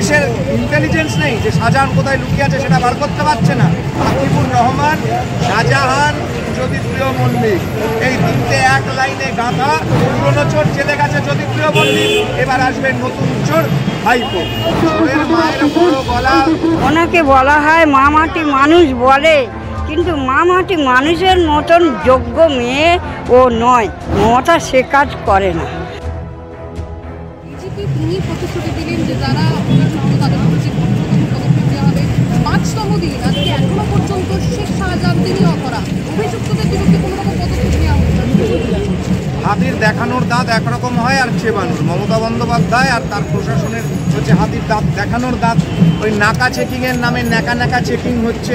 পুলিশের ইন্টেলিজেন্স নেই যে শাহজাহান কোথায় লুকিয়ে আছে সেটা বার করতে পারছে না। আকিবুর রহমান, শাহজাহান, জ্যোতিপ্রিয় মল্লিক, এই তিনটে এক লাইনে গাঁথা। পুরনো চোর জেলে গেছে জ্যোতিপ্রিয় মল্লিক, এবার আসবে নতুন চোর ভাইপো। মায়ের বড় গলা, ওনাকে বলা হয় মা মাটি মানুষ বলে, কিন্তু মা মাটি মানুষের মতন যোগ্য মেয়ে ও নয়। মমতা সে কাজ করে না। তিনি প্রতিশ্রুতি দিলেন যে যারা তাদের পদক্ষেপ দেওয়া হবে। ৫তম দিন আজকে এখনো পর্যন্ত শেখ শাহজাহান তিনি অপরা, অভিযুক্তদের বিরুদ্ধে কোনো রকম পদক্ষেপ নেওয়া হচ্ছে। হাতির দেখানোর দাঁত একরকম হয় আর চেবানোর। মমতা বন্দ্যোপাধ্যায় আর তার প্রশাসনের হচ্ছে হাতির দাঁত দেখানোর দাঁত। ওই নাকা চেকিংয়ের নামে ন্যাকা চেকিং হচ্ছে।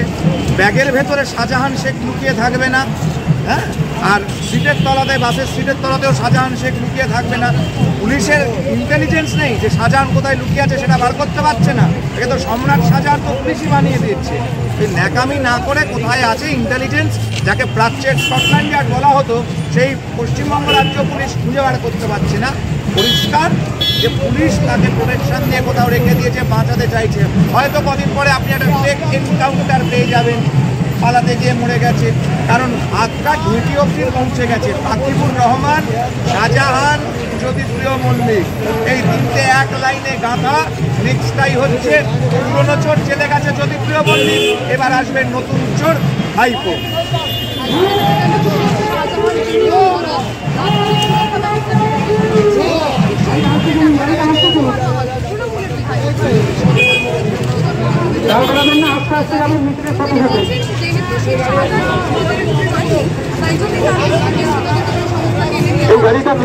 ব্যাগের ভেতরে শাহজাহান শেখ লুকিয়ে থাকবে না, হ্যাঁ, আর সিটের তলাতে, বাসের সিটের তলাতেও শাহজাহান শেখ লুকিয়ে থাকবে না। পুলিশের ইন্টেলিজেন্স নেই যে শাহজাহান কোথায় লুকিয়ে আছে সেটা বার করতে পারছে না। একে তো সম্রাট শাহজাহান তো পুলিশই বানিয়ে দিচ্ছে। এই ন্যাকামি না করে কোথায় আছে ইন্টেলিজেন্স, যাকে প্রাচ্যের স্কটল্যান্ড ইয়ার্ড বলা হতো, সেই পশ্চিমবঙ্গ রাজ্য পুলিশ খুঁজে বার করতে পারছে না। পরিষ্কার যে পুলিশ তাকে প্রোটেকশন দিয়ে কোথাও রেখে দিয়েছে, বাঁচাতে চাইছে। হয়তো কদিন পরে আপনি একটা ফেক এনকাউন্টার পেয়ে যাবেন, পালাতে গিয়ে মরে গেছে, কারণ হাতটা ঢুঁটি অবধি পৌঁছে গেছে। আকিবুর রহমান, শাহজাহান, জ্যোতিপ্রিয় মল্লিক, এই তিনটে এক লাইনে গাঁথা। নেক্সটটাই হচ্ছে পুরনো চোর জেলে গেছে জ্যোতিপ্রিয় মল্লিক, এবার আসবে নতুন চোর ভাইপো।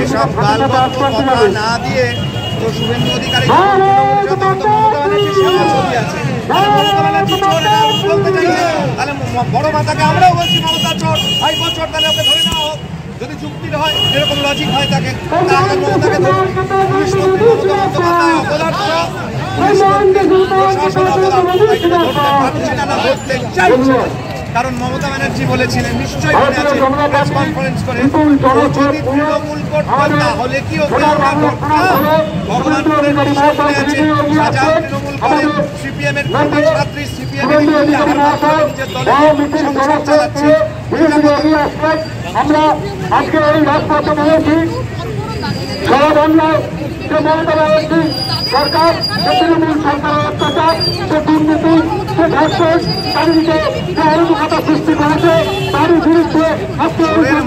এসব গালগপ্প কথা না দিয়ে তো শুভেন্দু অধিকারী ছবি আছে, বলতে চাইছে তাহলে বড় মাথাকে আমরাও বলছি মমতা চোর, ভাইপো চোর, তাহলে ওকে ধরে নেওয়া হোক। যদি যুক্তির হয়, এরকম লজিক হয় থাকে, তাহলে মমতাকে পুলিশ মন্ত্রী মমতা বন্দ্যোপাধ্যায় অপদার্থ, পুলিশ মন্ত্রী প্রশাসন অপদার্থ, ধরতে পারছে না, ধরতে চাইছে। কারণ মমতা ব্যানার্জি বলেছিলেন, নিশ্চয়ই মনে আছে, প্রেস কনফারেন্স করে, যদি তৃণমূল করতো তাহলে কি ওকে আমরা ধরতাম? ভগবানপুরের বিষয় বলে আছে, শাহজাহান তৃণমূল করে, সিপিএম এর ছাত্রী, সিপিএম এর নিজের দলে সংসার চালাচ্ছে। আমরা আজকে এই রাজপথে বলেছি, সব অন্যায় যে মমতা ব্যানার্জি সরকার, যে তৃণমূল সরকারের অত্যাচার, যে দুর্নীতি, যে ধর্ষণ, চারিদিকে যে অরাজকতা সৃষ্টি করেছে, তারই বিরুদ্ধে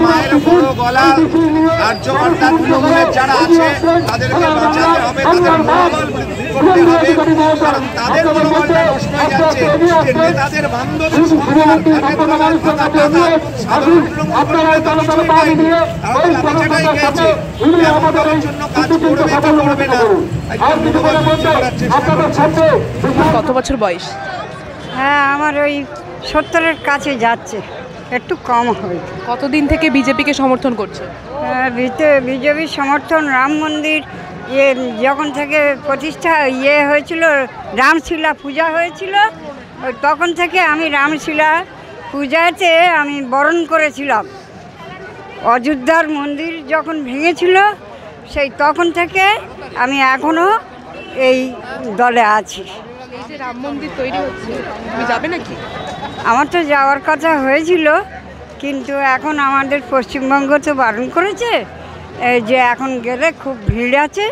মায়ের বড় গলা, কার্যকর্তা তৃণমূলের যারা আছে তাদেরকে বাঁচাতে হবে, তাদের মনোবল বৃদ্ধি করতে হবে। কারণ তাদের মনোবলটা নষ্ট হয়ে যাচ্ছে যে নেতাদের বান্ধবী সরকার, তাদের প্রমাণ কথা টাকা সাধারণ তৃণমূল কর্মীদের কিছুই পায়নি, তারা তো লাঠি চাটাই খেয়েছে। এমন দলের জন্য কাজ করবে কি করবে না, মনোবল বৃদ্ধি করার চেষ্টা করছে। কত বছর বয়স? হ্যাঁ, আমার ওই 70-এর কাছে যাচ্ছে, একটু কম হবে। কতদিন থেকে বিজেপিকে সমর্থন করছে? বিজেপির সমর্থন রাম মন্দির যখন থেকে প্রতিষ্ঠা হয়েছিল, রামশিলা পূজা হয়েছিল, তখন থেকে আমি রামশিলা পূজাতে আমি বরণ করেছিলাম। অযোধ্যার মন্দির যখন ভেঙেছিল, সেই তখন থেকে আমি এখনও এই দলে আছি। এই যে রাম মন্দির তৈরি হচ্ছে, তুমি যাবে নাকি? আমার তো যাওয়ার কথা হয়েছিল, কিন্তু এখন আমাদের পশ্চিমবঙ্গ তো বারণ করেছে যে এখন গেলে খুব ভিড় আছে,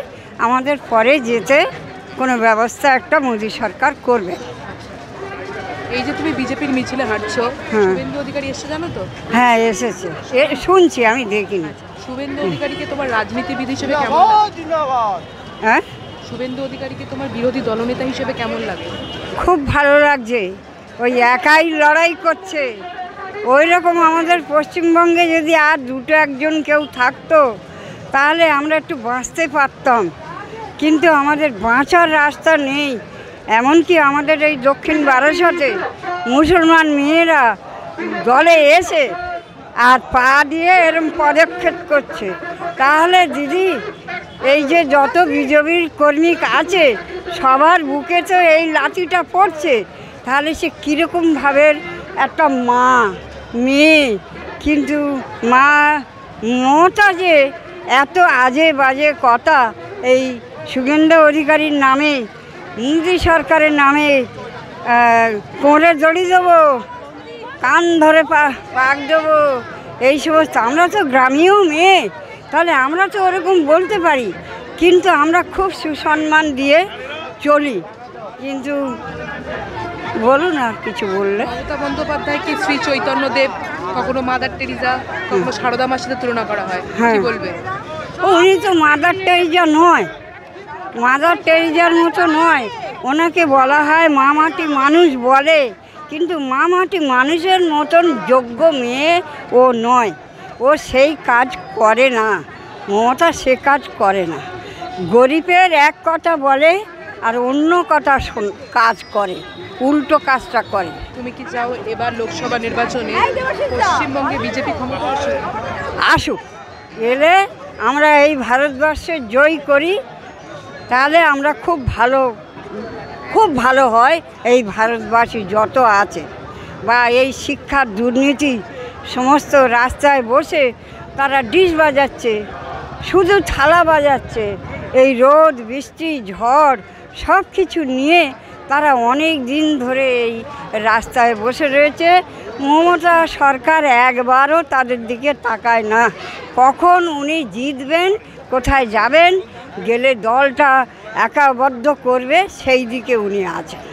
আমাদের পরে যেতে কোনো ব্যবস্থা একটা মোদী সরকার করবে। এই যে তুমি বিজেপির মিছিলে হাঁটছো, শুভেন্দু অধিকারী এসে জানো তো? হ্যাঁ, এসেছে, শুনছি, আমি দেখিনি। শুভেন্দু অধিকারীকে তোমার রাজনীতিবিদ হিসেবে কেমন লাগে? হ্যাঁ, শুভেন্দু অধিকারীকে তোমার বিরোধী দলনেতা হিসেবে কেমন লাগে? খুব ভালো লাগছে, ওই একাই লড়াই করছে। ওই রকম আমাদের পশ্চিমবঙ্গে যদি আর দুটো একজন কেউ থাকতো তাহলে আমরা একটু বাঁচতে পারতাম, কিন্তু আমাদের বাঁচার রাস্তা নেই। এমনকি আমাদের এই দক্ষিণ বারাসতে মুসলমান মেয়েরা দলে এসে আর পা দিয়ে এরম পদক্ষেপ করছে। তাহলে দিদি, এই যে যত বিজেপির কর্মী আছে সবার বুকে তো এই লাঠিটা পড়ছে, তাহলে সে কীরকমভাবে একটা মা মেয়ে, কিন্তু মা মমতা যে এত আজে বাজে কথা এই শুভেন্দু অধিকারীর নামে মোদি সরকারের নামে কোমরে দড়ি দেবো, কান ধরে পাক দেবো, এই সমস্ত। আমরা তো গ্রামীয় মেয়ে, তাহলে আমরা তো ওরকম বলতে পারি, কিন্তু আমরা খুব সুসম্মান দিয়ে চলি। কিন্তু বলুন আর কিছু বললে। মমতা বন্দ্যোপাধ্যায়কে শ্রী চৈতন্যদেব, কখনো মাদার টেরিজা, কখনো সারদা মার সাথে তুলনা করা হয়, কি বলবে? উনি তো মাদার টেরিজা নয়, মাদার টেরিজার মতো নয়। ওনাকে বলা হয় মা মাটি মানুষ বলে, কিন্তু মা মাটি মানুষের মতন যোগ্য মেয়ে ও নয়। ও সেই কাজ করে না, মমতা সে কাজ করে না। গরিবের এক কথা বলে আর অন্য কথা কাজ করে, উল্টো কাজটা করে। তুমি কি চাও এবার লোকসভা নির্বাচনে পশ্চিমবঙ্গে বিজেপি ক্ষমতা আসুক, এলে আমরা এই ভারতবর্ষে জয় করি, তাহলে আমরা খুব ভালো হয়। এই ভারতবাসী যত আছে, বা এই শিক্ষার দুর্নীতি, সমস্ত রাস্তায় বসে তারা ডিশ বাজাচ্ছে, শুধু থালা বাজাচ্ছে। এই রোদ বৃষ্টি ঝড় সব কিছু নিয়ে তারা অনেক দিন ধরে এই রাস্তায় বসে রয়েছে। মমতা সরকার একবারও তাদের দিকে তাকায় না। কখন উনি জিতবেন, কোথায় যাবেন, গেলে দলটা একাবদ্ধ করবে, সেই দিকে উনি আছেন।